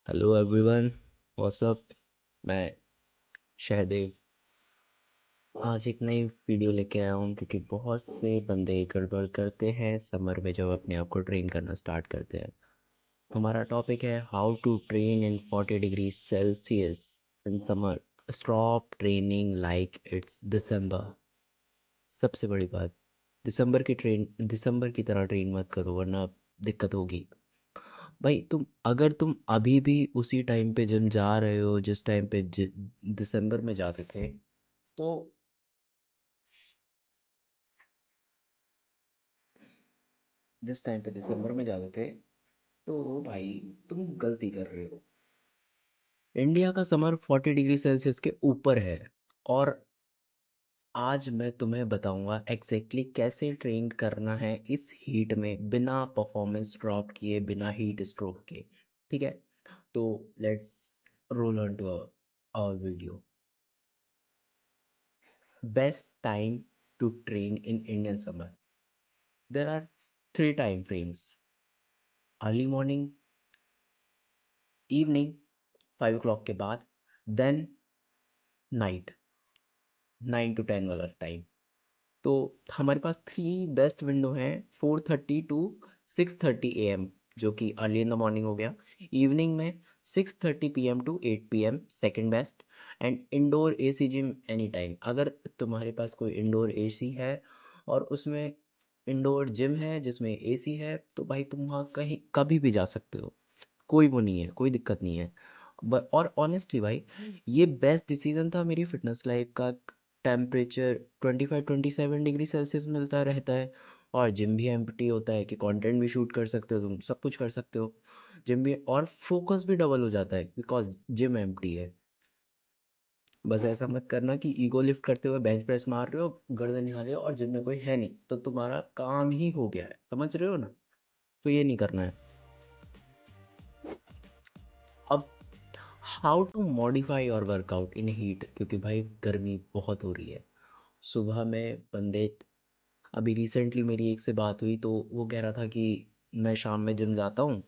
Hello everyone, what's up. मैं शहदेव आज एक नई वीडियो लेके आया हूँ क्योंकि बहुत से बंदे गड़बड़ करते हैं समर में जब अपने आप को ट्रेन करना स्टार्ट करते हैं। हमारा टॉपिक है how to train in 40 degree Celsius in summer. Stop training like it's December. सबसे बड़ी बात, दिसंबर की तरह ट्रेन मत करो वरना दिक्कत होगी। भाई अगर तुम अभी भी उसी टाइम पे जिम जा रहे हो जिस टाइम पे दिसंबर में जाते थे, तो जिस टाइम पे दिसंबर में जाते थे तो भाई तुम गलती कर रहे हो। इंडिया का समर 40 डिग्री सेल्सियस के ऊपर है। और आज मैं तुम्हें बताऊंगा एग्जैक्टली कैसे ट्रेन करना है इस हीट में बिना परफॉर्मेंस ड्रॉप किए, बिना हीट स्ट्रोक के। ठीक है, तो let's roll on to our video. Best time to train in Indian summer. There are three time frames: early morning, evening 5 o'clock के बाद, then night 9 to 10 वाला टाइम। तो हमारे पास थ्री बेस्ट विंडो हैं: 4:30 to 6:30 AM, जो कि early in the morning हो गया। इवनिंग में 6:30 PM to 8 PM second best. And indoor AC gym any time. अगर तुम्हारे पास कोई इंडोर एसी है और उसमें इंडोर जिम है जिसमें एसी है, तो भाई तुम वहाँ कहीं कभी भी जा सकते हो। कोई वो नहीं है, कोई दिक्कत नहीं है। और ऑनेस्टली भाई, ये बेस्ट डिसीजन था मेरी फिटनेस लाइफ का। टेम्परेचर 25-27 डिग्री सेल्सियस मिलता रहता है और जिम भी एम्प्टी होता है कि कंटेंट भी शूट कर सकते हो, तुम सब कुछ कर सकते हो। जिम भी, और फोकस भी डबल हो जाता है बिकॉज जिम एम्प्टी है। बस ऐसा मत करना कि ईगो लिफ्ट करते हुए बेंच प्रेस मार रहे हो, गर्दन हिला रहे हो और जिम में कोई है नहीं, तो तुम्हारा काम ही हो गया है। समझ रहे हो ना? तो ये नहीं करना है। अब हाउ टू मॉडिफाई और वर्कआउट इन हीट, क्योंकि भाई गर्मी बहुत हो रही है। सुबह में बंदे, अभी रिसेंटली मेरी एक से बात हुई तो वो कह रहा था कि मैं शाम में जिम जाता हूँ।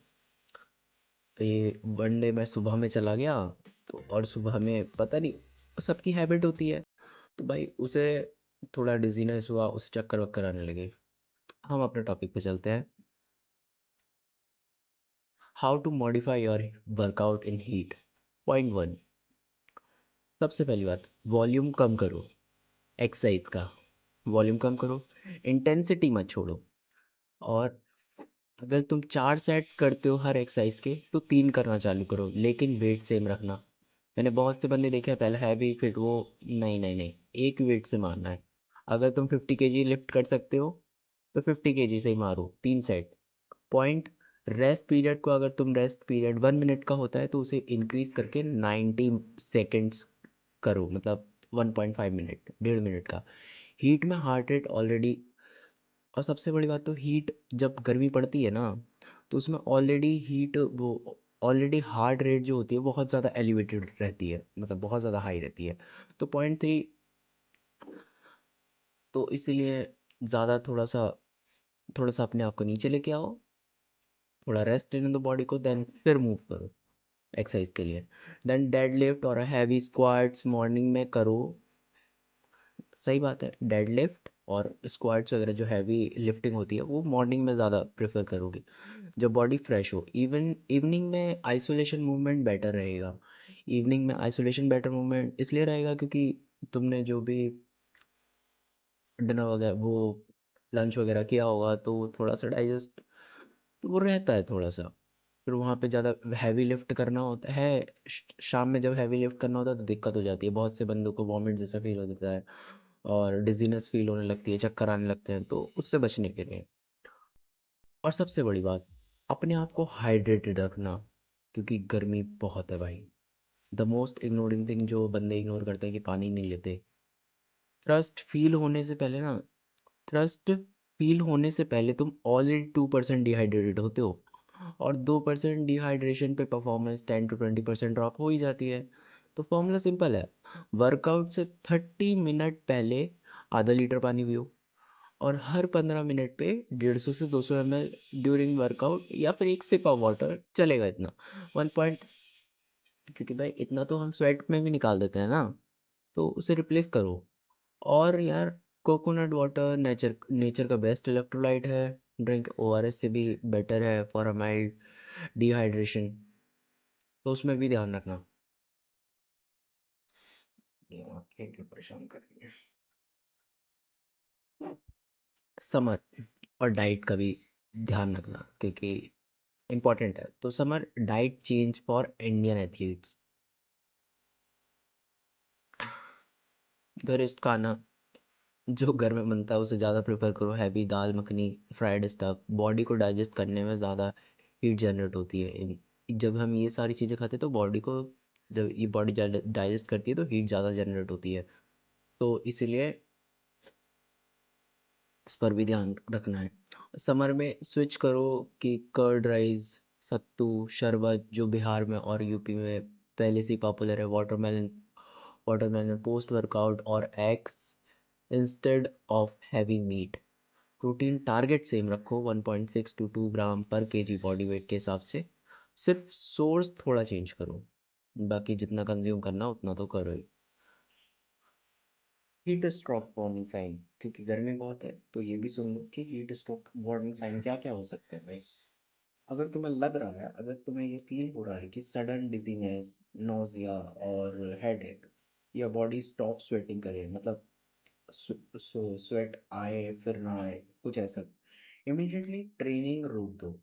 ये वन डे मैं सुबह में चला गया, तो और सुबह में पता नहीं सबकी हैबिट होती है, तो भाई उसे थोड़ा डिजीनेस हुआ, उसे चक्कर वक्कर आने लगे। हम अपने टॉपिक पे चलते हैं। How to modify your workout in heat. Point one, सबसे पहली बात, वॉल्यूम कम करो। एक्सरसाइज का वॉल्यूम कम करो, इंटेंसिटी मत छोड़ो। और अगर तुम 4 सेट करते हो हर एक्सरसाइज के, तो 3 करना चालू करो, लेकिन वेट सेम रखना। मैंने बहुत से बंदे देखे हैं पहले हैवी फिट, वो नहीं नहीं नहीं, एक वेट से मारना है। अगर तुम 50 kg लिफ्ट कर सकते हो तो 50 kg से ही मारो 3 सेट। पॉइंट, रेस्ट पीरियड को, अगर तुम रेस्ट पीरियड 1 मिनट का होता है तो उसे इंक्रीज करके 90 सेकेंड्स करो, मतलब 1.5 मिनट, 1.5 मिनट का। हीट में हार्ट रेट ऑलरेडी, और सबसे बड़ी बात तो हीट जब गर्मी पड़ती है ना, तो उसमें ऑलरेडी हीट वो ऑलरेडी हार्ट रेट जो होती है बहुत ज़्यादा एलिवेटेड रहती है, मतलब बहुत ज़्यादा हाई रहती है। तो पॉइंट थ्री, तो इसीलिए ज़्यादा थोड़ा सा अपने आप को नीचे लेके आओ, थोड़ा रेस्ट लेने दो बॉडी को, देन फिर मूव करो एक्सरसाइज के लिए। देन डेड लिफ्ट और हैवी स्क्वाट्स मॉर्निंग में करो। सही बात है, डेड लिफ्ट और स्क्वाट्स वगैरह जो हैवी लिफ्टिंग होती है वो मॉर्निंग में ज़्यादा प्रेफर करोगे जब बॉडी फ्रेश हो। इवनिंग में आइसोलेशन मूवमेंट बेटर रहेगा। इवनिंग में आइसोलेशन बेटर मूवमेंट इसलिए रहेगा क्योंकि तुमने जो भी डिनर वगैरह, वो लंच वगैरह किया होगा, तो वो थोड़ा सा डाइजेस्ट वो रहता है थोड़ा सा। फिर वहाँ पे ज़्यादा हैवी लिफ्ट करना होता है। शाम में जब हैवी लिफ्ट करना होता है तो दिक्कत हो जाती है, बहुत से बंदों को वॉमिट जैसा फील हो जाता है और डिजीनेस फील होने लगती है, चक्कर आने लगते हैं, तो उससे बचने के लिए। और सबसे बड़ी बात, अपने आप को हाइड्रेटेड रखना, क्योंकि गर्मी बहुत है भाई। द मोस्ट इग्नोरिंग थिंग जो बंदे इग्नोर करते हैं कि पानी नहीं लेते। थ्रस्ट फील होने से पहले ना, थ्रस्ट फील होने से पहले तुम ऑलरेडी 2% डिहाइड्रेटेड होते हो, और 2% डिहाइड्रेशन पे परफॉर्मेंस 10 to 20% ड्रॉप हो ही जाती है। तो फॉर्मूला सिंपल है, वर्कआउट से 30 मिनट पहले ½ लीटर पानी पियो, और हर 15 मिनट पे 150 से 200 ml ड्यूरिंग वर्कआउट, या फिर एक सिप ऑफ वाटर चलेगा इतना। 1 पॉइंट क्योंकि भाई इतना तो हम स्वेट में भी निकाल देते हैं ना, तो उसे रिप्लेस करो। और यार, कोकोनट वाटर नेचर नेचर का बेस्ट इलेक्ट्रोलाइट है। ड्रिंक ओआरएस से भी बेटर है फॉर अ माइल्ड डिहाइड्रेशन, तो उसमें भी ध्यान रखना। ये आंखें क्यों परेशान कर रही है। समर और डाइट का भी ध्यान रखना, क्योंकि इम्पोर्टेंट है। तो summer diet change for Indian athletes. घरेस्ट खाना जो घर में बनता है उसे ज़्यादा प्रेफर करो। हैवी दाल मखनी, फ्राइड स्टफ बॉडी को डाइजेस्ट करने में ज़्यादा हीट जनरेट होती है। जब हम ये सारी चीज़ें खाते हैं तो बॉडी को, जब ये बॉडी डाइजेस्ट करती है तो हीट ज़्यादा जनरेट होती है। तो इसीलिए इस पर भी ध्यान रखना है। समर में स्विच करो कि कर्ड राइस, सत्तू शरबत जो बिहार में और यूपी में पहले से ही पॉपुलर है, वाटरमेलन, वाटरमेलन पोस्ट वर्कआउट, और eggs instead of heavy meat. Protein target same रखो, 1.6 टू 2 ग्राम पर केजी बॉडी वेट के हिसाब से। सिर्फ सोर्स थोड़ा चेंज करो, बाकी जितना कंज्यूम करना उतना तो करो ही। हीट स्ट्रोक वार्निंग साइन, क्योंकि गर्मी बहुत है तो ये भी सुन लो कि हीट स्ट्रोक वार्निंग साइन क्या क्या हो सकते हैं भाई। अगर तुम्हें लग रहा है, अगर तुम्हें ये फील हो रहा है कि सडन डिजीनेस, नोजिया और हेडेक, या बॉडी स्टॉप स्वेटिंग करे, मतलब स्वेट आए फिर ना आए, कुछ ऐसा, इमीडिएटली ट्रेनिंग रोक दो।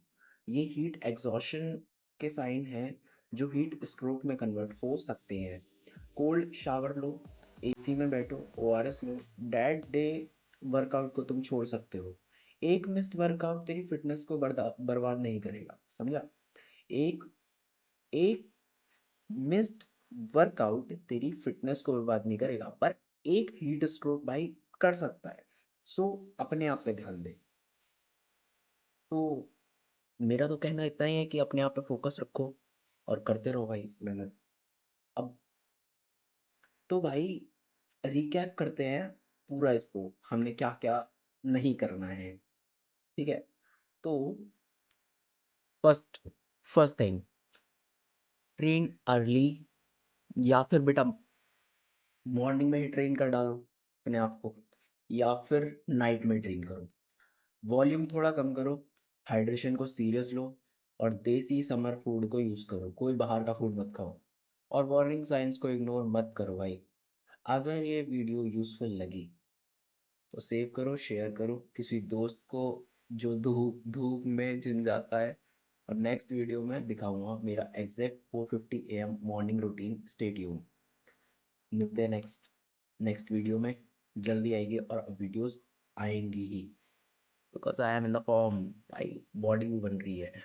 ये हीट एग्जॉशन के साइन हैं जो हीट स्ट्रोक में कन्वर्ट हो सकते हैं। कोल्ड शावर लो, एसी में बैठो, ओआरएस लो। डैड डे वर्कआउट को तुम छोड़ सकते हो। एक मिस्ड वर्कआउट तेरी फिटनेस को बर्बाद नहीं करेगा, समझा। एक एक मिस्ड वर्कआउट तेरी फिटनेस को बर्बाद नहीं करेगा, पर एक हीट स्ट्रोक भाई कर सकता है। सो अपने आप पे ध्यान दे। तो मेरा तो कहना इतना ही है कि अपने आप पे फोकस रखो और करते रहो भाई मेहनत। अब तो भाई रिकैप करते हैं पूरा इसको, हमने क्या क्या नहीं करना है, ठीक है। तो first first thing, train early, या फिर बेटा मॉर्निंग में ही ट्रेन कर डालो अपने आप को, या फिर नाइट में ट्रेन करो। वॉल्यूम थोड़ा कम करो, हाइड्रेशन को सीरियस लो, और देसी समर फूड को यूज़ करो, कोई बाहर का फूड मत खाओ। और वार्निंग साइंस को इग्नोर मत करो भाई। अगर ये वीडियो यूज़फुल लगी तो सेव करो, शेयर करो किसी दोस्त को जो धूप धूप में जिम जाता है। और नेक्स्ट वीडियो में दिखाऊंगा मेरा exact 4:50 AM morning routine. Stay tune, मिलते हैं नेक्स्ट नेक्स्ट वीडियो में। जल्दी आएगी और वीडियोस आएंगी ही, because I am in the form भाई, बॉडी भी बन रही है।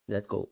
लेट्स गो।